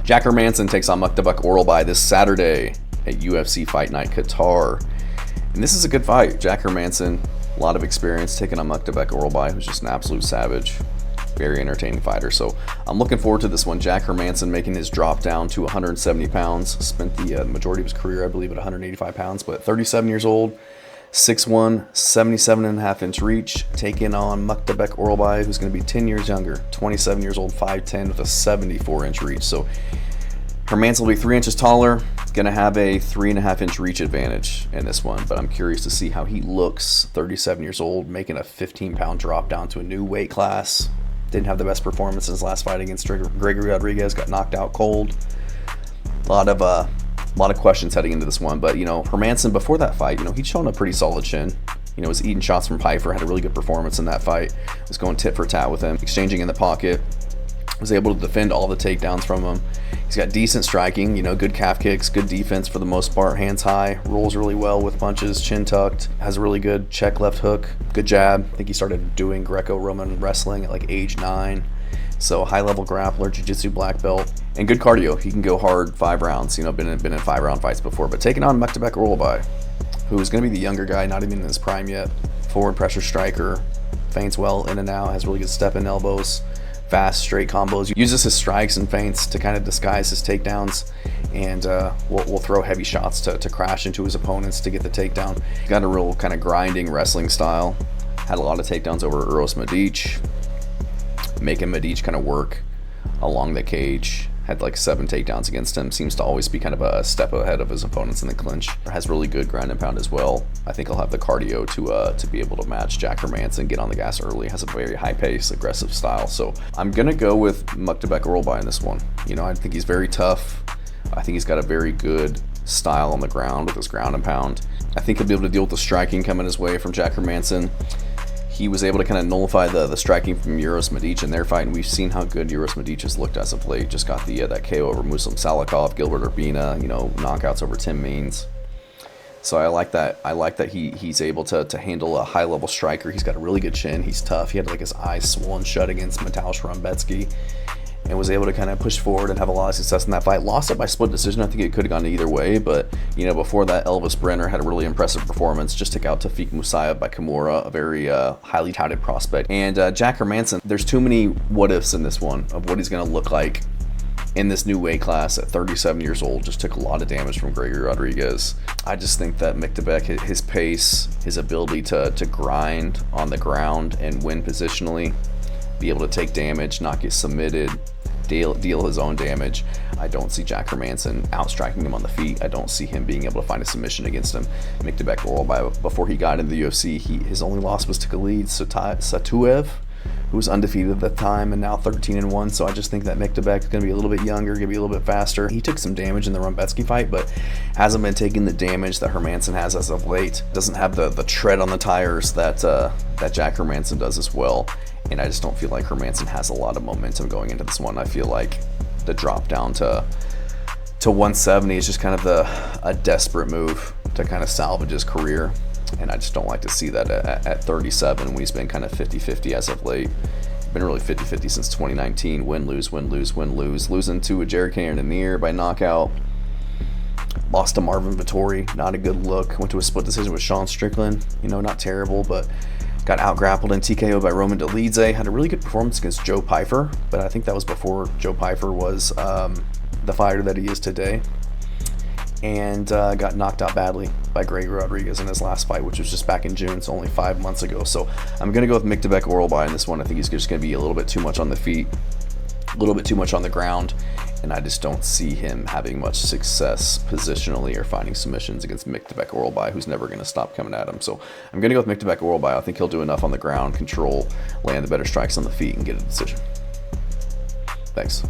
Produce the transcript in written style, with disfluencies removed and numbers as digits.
Jack Hermansson takes on Myktybek Orolbai this Saturday at UFC Fight Night Qatar. And this is a good fight. Jack Hermansson, a lot of experience taking on Myktybek Orolbai, who's just an absolute savage. Very entertaining fighter. So I'm looking forward to this one. Jack Hermansson making his drop down to 170 pounds. Spent the majority of his career, I believe, at 185 pounds, but 37 years old. 6'1", 77.5-inch reach, taking on Myktybek Orolbai, who's going to be 10 years younger, 27 years old, 5'10", with a 74-inch reach. So Hermansson will be 3 inches taller, going to have a 3.5-inch reach advantage in this one, but I'm curious to see how he looks, 37 years old, making a 15-pound drop down to a new weight class. Didn't have the best performance in his last fight against Gregory Rodriguez, got knocked out cold. A lot of questions heading into this one, but Hermansson before that fight, he'd shown a pretty solid chin. Was eating shots from Pyfer, had a really good performance in that fight. Was going tit for tat with him, exchanging in the pocket. Was able to defend all the takedowns from him. He's got decent striking, good calf kicks, good defense for the most part, hands high, rolls really well with punches, chin tucked, has a really good check left hook, good jab. I think he started doing Greco-Roman wrestling at like age 9. So high-level grappler, jiu-jitsu black belt, and good cardio. He can go hard 5 rounds. Been in 5-round fights before. But taking on Myktybek Orolbai, who is going to be the younger guy, not even in his prime yet. Forward pressure striker, feints well in and out, has really good step-in elbows, fast straight combos. Uses his strikes and feints to kind of disguise his takedowns, and will throw heavy shots to crash into his opponents to get the takedown. He's got a real kind of grinding wrestling style. Had a lot of takedowns over Uros Medic, making Medic kind of work along the cage. Had like 7 takedowns against him. Seems to always be kind of a step ahead of his opponents in the clinch. Has really good ground and pound as well. I think he'll have the cardio to be able to match Jack Hermansson, get on the gas early. Has a very high pace, aggressive style. So I'm gonna go with Myktybek Orolbai in this one. I think he's very tough. I think he's got a very good style on the ground with his ground and pound. I think he'll be able to deal with the striking coming his way from Jack Hermansson. He was able to kind of nullify the striking from Uros Medic in their fight, and we've seen how good Uros Medic has looked as of late. Just got that KO over Muslim Salikov, Gilbert Urbina, knockouts over Tim Means. So I like that. I like that he's able to handle a high-level striker. He's got a really good chin. He's tough. He had like his eyes swollen shut against Mateusz Rambecki, and was able to kind of push forward and have a lot of success in that fight. Lost it by split decision. I think it could have gone either way, but before that, Elvis Brenner had a really impressive performance. Just took out Tafik Musayev by Kimura, a very highly touted prospect. And Jack Hermansson, there's too many what-ifs in this one of what he's going to look like in this new weight class at 37 years old. Just took a lot of damage from Gregory Rodriguez. I just think that Myktybek, his pace, his ability to grind on the ground and win positionally, be able to take damage, not get submitted, deal his own damage. I don't see Jack Hermansson outstriking him on the feet. I don't see him being able to find a submission against him. Myktybek Orolbai, before he got into the UFC, his only loss was to Khalid Satuev, who was undefeated at the time and now 13-1. So I just think that Myktybek is going to be a little bit younger, going to be a little bit faster. He took some damage in the Rambecki fight, but hasn't been taking the damage that Hermansson has as of late. Doesn't have the tread on the tires that Jack Hermansson does as well. And I just don't feel like Hermansson has a lot of momentum going into this one. I feel like the drop down to 170 is just kind of a desperate move to kind of salvage his career. And I just don't like to see that at 37 when he's been kind of 50-50 as of late. Been really 50-50 since 2019. Win, lose, win, lose, win, lose. Losing to a Jared Cannonier by knockout. Lost to Marvin Vettori, not a good look. Went to a split decision with Sean Strickland. Not terrible, but got out-grappled and TKO'd by Roman Dolidze. Had a really good performance against Joe Pyfer, but I think that was before Joe Pyfer was the fighter that he is today. And got knocked out badly by Gregory Rodriguez in his last fight, which was just back in June, so only 5 months ago. So I'm going to go with Myktybek Orolbai in this one. I think he's just going to be a little bit too much on the feet, a little bit too much on the ground, and I just don't see him having much success positionally or finding submissions against Myktybek Orolbai, who's never going to stop coming at him. So I'm going to go with Myktybek Orolbai. I think he'll do enough on the ground, control, land the better strikes on the feet, and get a decision. Thanks.